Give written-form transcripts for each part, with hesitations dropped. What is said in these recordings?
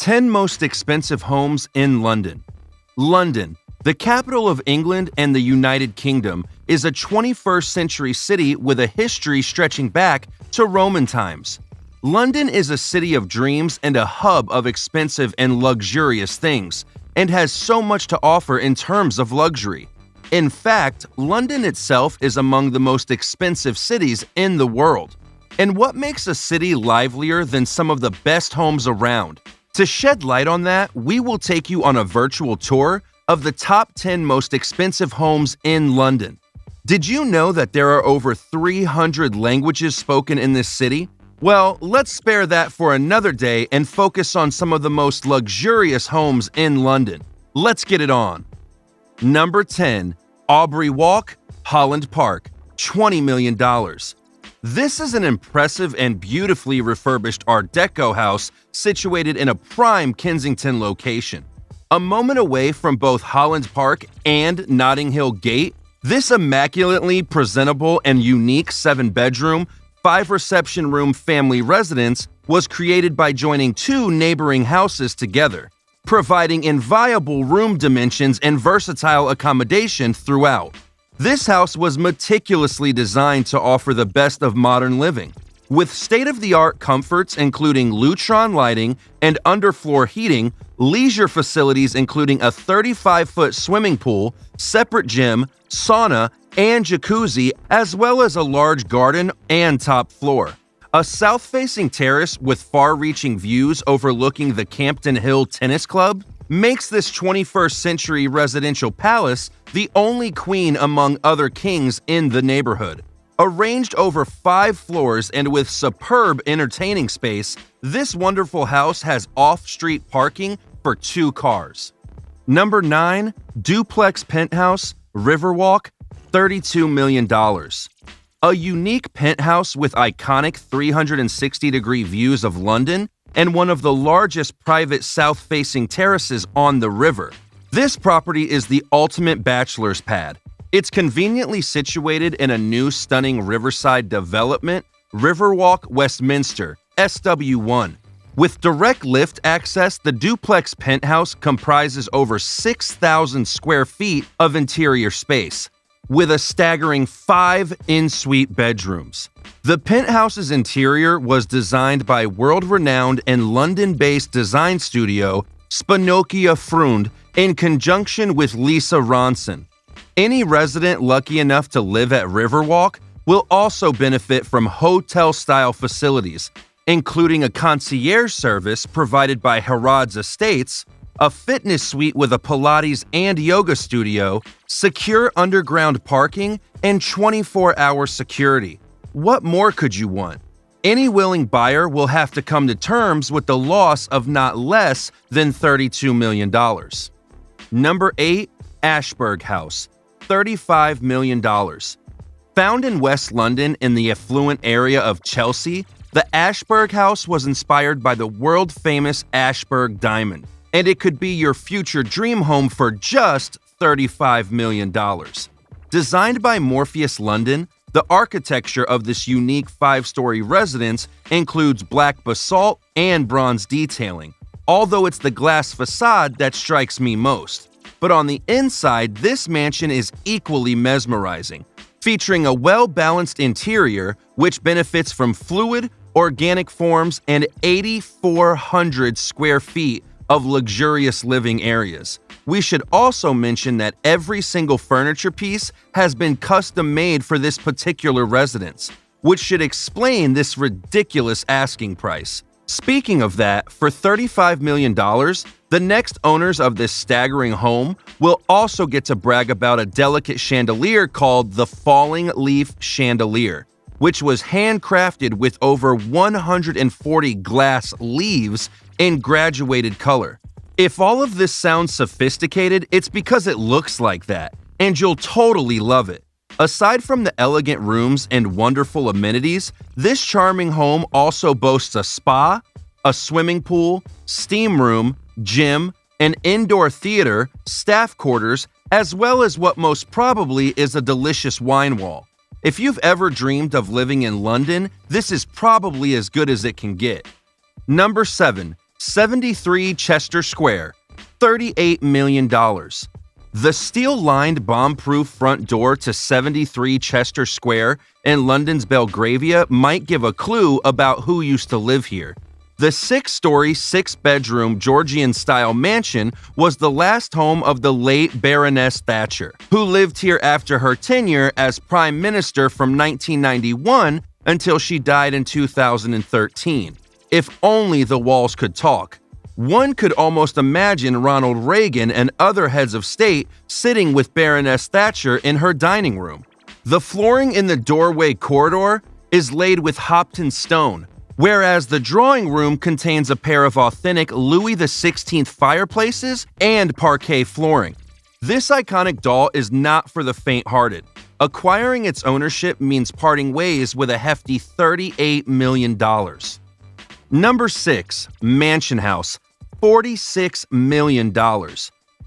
10 most expensive homes in London. London, the capital of England and the United Kingdom, is a 21st century city with a history stretching back to Roman times. London is a city of dreams and a hub of expensive and luxurious things, and has so much to offer in terms of luxury. In fact, London itself is among the most expensive cities in the world. And what makes a city livelier than some of the best homes around? To shed light on that, we will take you on a virtual tour of the top 10 most expensive homes in London. Did you know that there are over 300 languages spoken in this city? Well, let's spare that for another day and focus on some of the most luxurious homes in London. Let's get it on. Number 10. Aubrey Walk, Holland Park, $20 million. This is an impressive and beautifully refurbished Art Deco house situated in a prime Kensington location. A moment away from both Holland Park and Notting Hill Gate, this immaculately presentable and unique 7-bedroom, 5-reception room family residence was created by joining 2 neighboring houses together, providing inviolable room dimensions and versatile accommodation throughout. This house was meticulously designed to offer the best of modern living, with state-of-the-art comforts including Lutron lighting and underfloor heating, leisure facilities including a 35-foot swimming pool, separate gym, sauna, and jacuzzi, as well as a large garden and top floor. A south-facing terrace with far-reaching views overlooking the Campden Hill Tennis Club makes this 21st century residential palace the only queen among other kings in the neighborhood. Arranged over 5 floors and with superb entertaining space, this wonderful house has off-street parking for 2 cars. Number 9. Duplex Penthouse, Riverwalk, $32 million. A unique penthouse with iconic 360-degree views of London and one of the largest private south-facing terraces on the river. This property is the ultimate bachelor's pad. It's conveniently situated in a new stunning riverside development, Riverwalk Westminster, SW1. With direct lift access, the duplex penthouse comprises over 6,000 square feet of interior space, with a staggering 5 en-suite bedrooms. The penthouse's interior was designed by world-renowned and London-based design studio Spanokia Freund in conjunction with Lisa Ronson. Any resident lucky enough to live at Riverwalk will also benefit from hotel-style facilities, including a concierge service provided by Harrods Estates, a fitness suite with a Pilates and yoga studio, secure underground parking, and 24-hour security. What more could you want? Any willing buyer will have to come to terms with the loss of not less than $32 million. Number 8. Ashburg House, $35 million. Found in West London in the affluent area of Chelsea, the Ashburg House was inspired by the world-famous Ashburg diamond, and it could be your future dream home for just $35 million. Designed by Morpheus London, the architecture of this unique 5-story residence includes black basalt and bronze detailing, although it's the glass facade that strikes me most. But on the inside, this mansion is equally mesmerizing, featuring a well-balanced interior which benefits from fluid, organic forms and 8,400 square feet of luxurious living areas. We should also mention that every single furniture piece has been custom made for this particular residence, which should explain this ridiculous asking price. Speaking of that, for $35 million, the next owners of this staggering home will also get to brag about a delicate chandelier called the Falling Leaf Chandelier, which was handcrafted with over 140 glass leaves in graduated color. If all of this sounds sophisticated, it's because it looks like that, and you'll totally love it. Aside from the elegant rooms and wonderful amenities, this charming home also boasts a spa, a swimming pool, steam room, gym, an indoor theater, staff quarters, as well as what most probably is a delicious wine wall. If you've ever dreamed of living in London, this is probably as good as it can get. Number 7. 73 Chester Square, $38 million. The steel-lined bomb-proof front door to 73 Chester Square in London's Belgravia might give a clue about who used to live here. The 6-story, 6-bedroom Georgian-style mansion was the last home of the late Baroness Thatcher, who lived here after her tenure as Prime Minister from 1991 until she died in 2013. If only the walls could talk. One could almost imagine Ronald Reagan and other heads of state sitting with Baroness Thatcher in her dining room. The flooring in the doorway corridor is laid with Hopton stone, whereas the drawing room contains a pair of authentic Louis XVI fireplaces and parquet flooring. This iconic doll is not for the faint-hearted. Acquiring its ownership means parting ways with a hefty $38 million. Number 6. Mansion House, $46 million.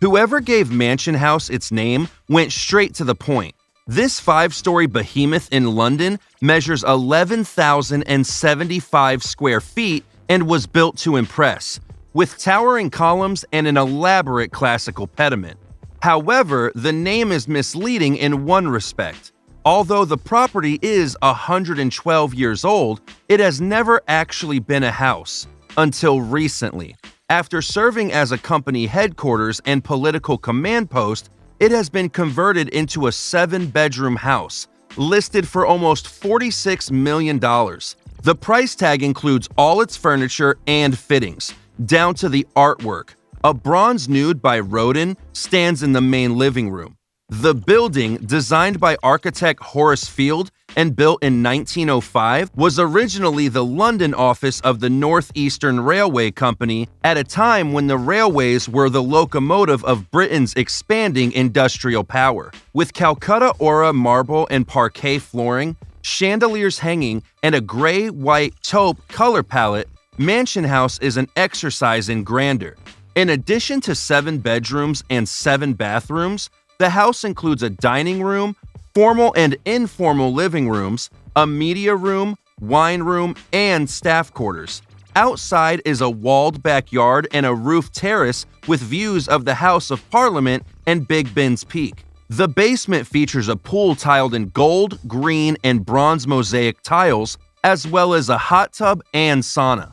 Whoever gave Mansion House its name went straight to the point. This 5-story behemoth in London measures 11,075 square feet and was built to impress, with towering columns and an elaborate classical pediment. However, the name is misleading in one respect. Although the property is 112 years old, it has never actually been a house, until recently. After serving as a company headquarters and political command post, it has been converted into a 7-bedroom house, listed for almost $46 million. The price tag includes all its furniture and fittings, down to the artwork. A bronze nude by Rodin stands in the main living room. The building, designed by architect Horace Field and built in 1905, was originally the London office of the North Eastern Railway Company at a time when the railways were the locomotive of Britain's expanding industrial power. With Calcutta Ora marble and parquet flooring, chandeliers hanging, and a gray-white taupe color palette, Mansion House is an exercise in grandeur. In addition to 7 bedrooms and 7 bathrooms, the house includes a dining room, formal and informal living rooms, a media room, wine room, and staff quarters. Outside is a walled backyard and a roof terrace with views of the House of Parliament and Big Ben's Peak. The basement features a pool tiled in gold, green, and bronze mosaic tiles, as well as a hot tub and sauna.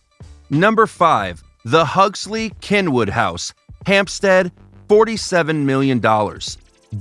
Number 5. The Huxley Kenwood House, Hampstead, $47 million.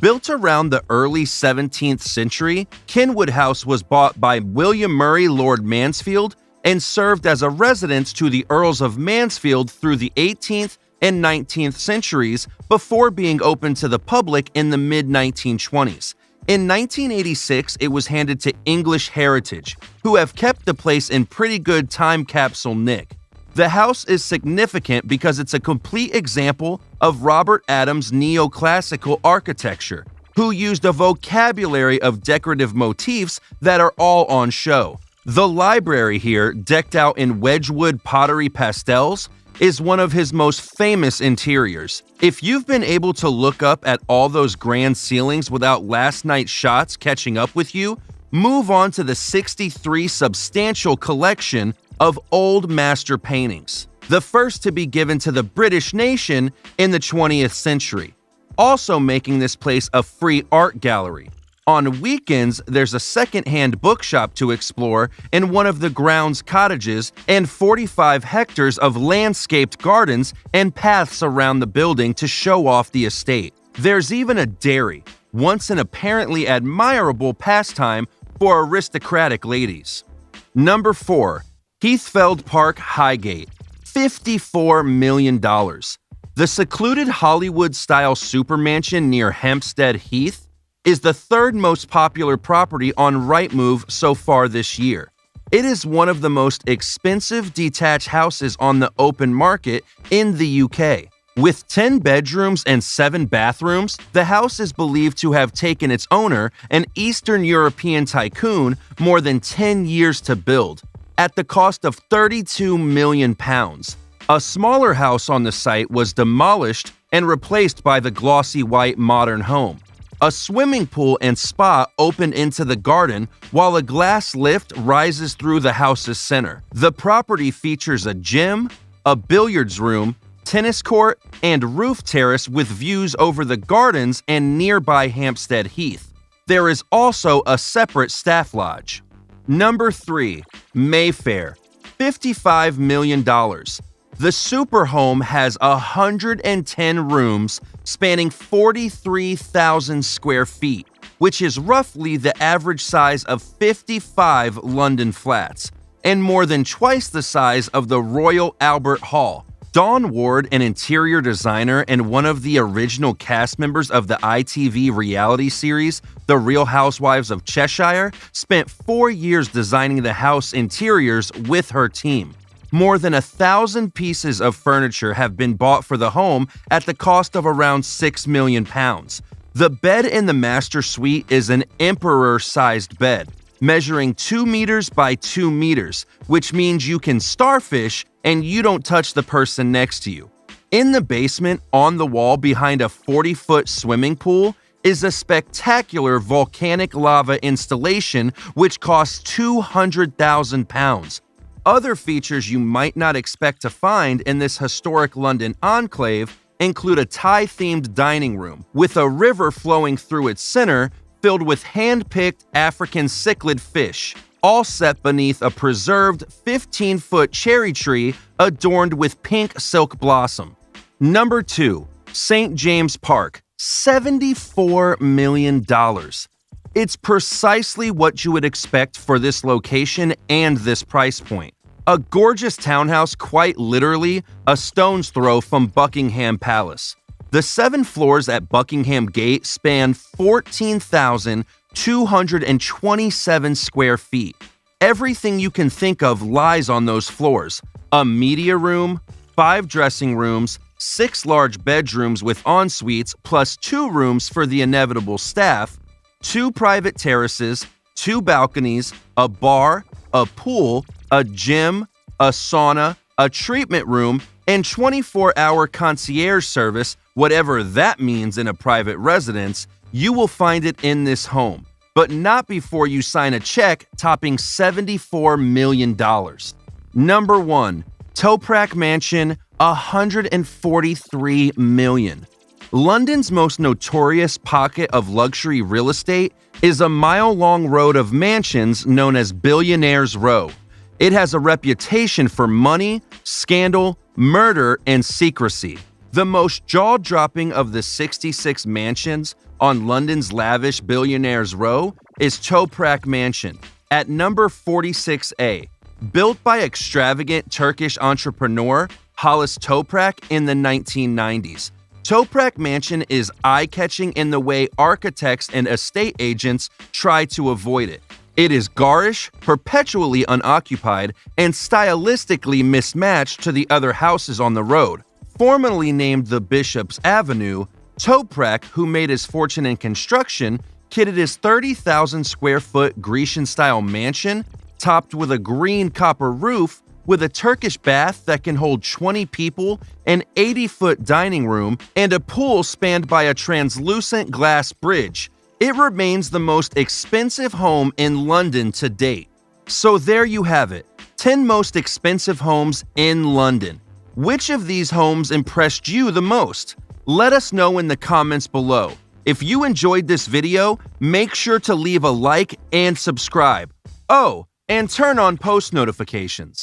Built around the early 17th century, Kenwood House was bought by William Murray Lord Mansfield and served as a residence to the Earls of Mansfield through the 18th and 19th centuries before being opened to the public in the mid-1920s. In 1986, it was handed to English Heritage, who have kept the place in pretty good time capsule nick. The house is significant because it's a complete example of Robert Adams' neoclassical architecture, who used a vocabulary of decorative motifs that are all on show. The library here, decked out in Wedgwood pottery pastels, is one of his most famous interiors. If you've been able to look up at all those grand ceilings without last night's shots catching up with you, move on to the 63 substantial collection of old master paintings, the first to be given to the British nation in the 20th century, also making this place a free art gallery. On weekends, there's a second-hand bookshop to explore in one of the grounds cottages and 45 hectares of landscaped gardens and paths around the building to show off the estate. There's even a dairy, once an apparently admirable pastime for aristocratic ladies. Number 4. Heathfield Park Highgate, $54 million. The secluded Hollywood-style supermansion near Hampstead Heath is the third most popular property on Rightmove so far this year. It is one of the most expensive detached houses on the open market in the UK. With 10 bedrooms and 7 bathrooms, the house is believed to have taken its owner, an Eastern European tycoon, more than 10 years to build, at the cost of £32 million. A smaller house on the site was demolished and replaced by the glossy white modern home. A swimming pool and spa open into the garden, while a glass lift rises through the house's center. The property features a gym, a billiards room, tennis court, and roof terrace with views over the gardens and nearby Hampstead Heath. There is also a separate staff lodge. Number 3. Mayfair, $55 million. The superhome has 110 rooms spanning 43,000 square feet, which is roughly the average size of 55 London flats, and more than twice the size of the Royal Albert Hall. Dawn Ward, an interior designer and one of the original cast members of the ITV reality series, The Real Housewives of Cheshire, spent 4 years designing the house interiors with her team. More than 1,000 pieces of furniture have been bought for the home at the cost of around £6 million. The bed in the master suite is an emperor-sized bed, measuring 2 meters by 2 meters, which means you can starfish and you don't touch the person next to you. In the basement, on the wall behind a 40-foot swimming pool, is a spectacular volcanic lava installation which costs £200,000. Other features you might not expect to find in this historic London enclave include a Thai-themed dining room with a river flowing through its center filled with hand-picked African cichlid fish, all set beneath a preserved 15-foot cherry tree adorned with pink silk blossom. Number 2. St. James Park, $74 million. It's precisely what you would expect for this location and this price point. A gorgeous townhouse quite literally a stone's throw from Buckingham Palace. The 7 floors at Buckingham Gate span 14,227 square feet. Everything you can think of lies on those floors. A media room, 5 dressing rooms, 6 large bedrooms with en-suites plus 2 rooms for the inevitable staff, 2 private terraces, 2 balconies, a bar, a pool, a gym, a sauna, a treatment room, and 24-hour concierge service, whatever that means in a private residence. You will find it in this home, but not before you sign a check topping $74 million. Number 1. Toprak Mansion, $143 million. London's most notorious pocket of luxury real estate is a mile-long road of mansions known as Billionaires Row. It has a reputation for money, scandal, murder, and secrecy. The most jaw-dropping of the 66 mansions on London's lavish Billionaires Row is Toprak Mansion at number 46A, built by extravagant Turkish entrepreneur Halis Toprak in the 1990s. Toprak Mansion is eye-catching in the way architects and estate agents try to avoid it. It is garish, perpetually unoccupied, and stylistically mismatched to the other houses on the road. Formerly named the Bishop's Avenue, Toprak, who made his fortune in construction, kitted his 30,000 square foot Grecian-style mansion, topped with a green copper roof, with a Turkish bath that can hold 20 people, an 80-foot dining room, and a pool spanned by a translucent glass bridge. It remains the most expensive home in London to date. So there you have it, 10 most expensive homes in London. Which of these homes impressed you the most? Let us know in the comments below. If you enjoyed this video, make sure to leave a like and subscribe. Oh, and turn on post notifications.